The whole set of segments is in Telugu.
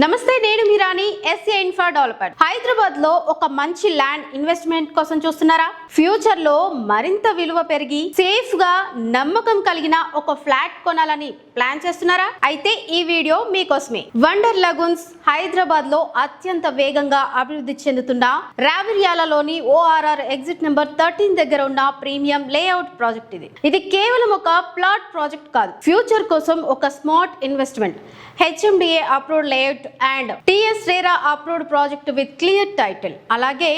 నమస్తే, నేను మీరాని, ఎస్ఏ ఇన్ఫ్రా డెవలపర్. హైదరాబాద్ లో ఒక మంచి ల్యాండ్ ఇన్వెస్ట్మెంట్ కోసం చూస్తున్నారా? ఫ్యూచర్ లో మరింత విలువ పెరిగి సేఫ్ గా నమ్మకం కలిగిన ఒక ఫ్లాట్ కొనాలని ప్లాన్ చేస్తున్నారా? అయితే ఈ వీడియో మీకోసమే. వండర్ లగూన్స్ హైదరాబాద్ లో అత్యంత వేగంగా అభివృద్ధి చెందుతున్న రావిర్యాలలోని ORR ఎగ్జిట్ నెంబర్ 13 దగ్గర ఉన్న ప్రీమియం లేఅవుట్ ప్రాజెక్ట్ ఇది కేవలం ఒక ప్లాట్ ప్రాజెక్ట్ కాదు, ఫ్యూచర్ కోసం ఒక smart investment. HMDA approved layout and TS RERA approved project with clear title, అలాగే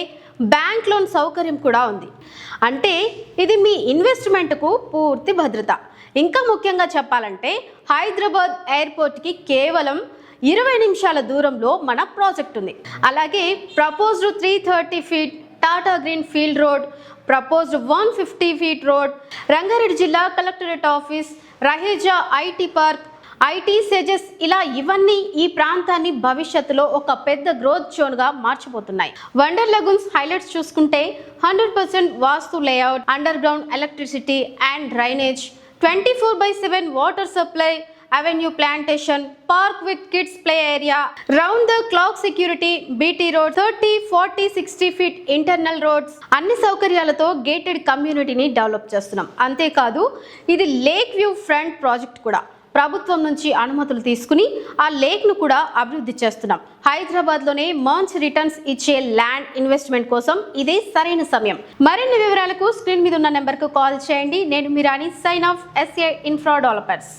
బ్యాంక్ లోన్ సౌకర్యం కూడా ఉంది. అంటే ఇది మీ ఇన్వెస్ట్మెంట్ కు పూర్తి భద్రత. ఇంకా ముఖ్యంగా చెప్పాలంటే హైదరాబాద్ ఎయిర్పోర్ట్ కి కేవలం 20 నిమిషాల దూరంలో మన ప్రాజెక్ట్ ఉంది. అలాగే proposed 330 feet Tata green field road, proposed 150 feet road, Rangareddy జిల్లా collectorate office, Raheja IT park, IT SEZs, ఇలా ఇవన్నీ ఈ ప్రాంతాన్ని భవిష్యత్తులో ఒక పెద్ద గ్రోత్ జోన్ గా మార్చిపోతున్నాయి. వండర్ లగూన్స్ హైలైట్స్ చూసుకుంటే 100% vastu layout, underground electricity and drainage, 24/7 water supply, avenue plantation, park with kids play area, round the clock security, BT road, 30, 40, 60 feet internal roads, అన్ని సౌకర్యాలతో గేటెడ్ కమ్యూనిటీని డెవలప్ చేస్తున్నాం. అంతేకాదు ఇది లేక్ వ్యూ ఫ్రంట్ ప్రాజెక్ట్ కూడా. ప్రభుత్వం నుంచి అనుమతులు తీసుకుని ఆ లేక్ను కూడా అభివృద్ధి చేస్తున్నాం. హైదరాబాద్లోనే మంచి రిటర్న్స్ ఇచ్చే ల్యాండ్ ఇన్వెస్ట్మెంట్ కోసం ఇదే సరైన సమయం. మరిన్ని వివరాలకు స్క్రీన్ మీద ఉన్న నెంబర్కు కాల్ చేయండి. నేను మీరాని, sign off, SA infra developers.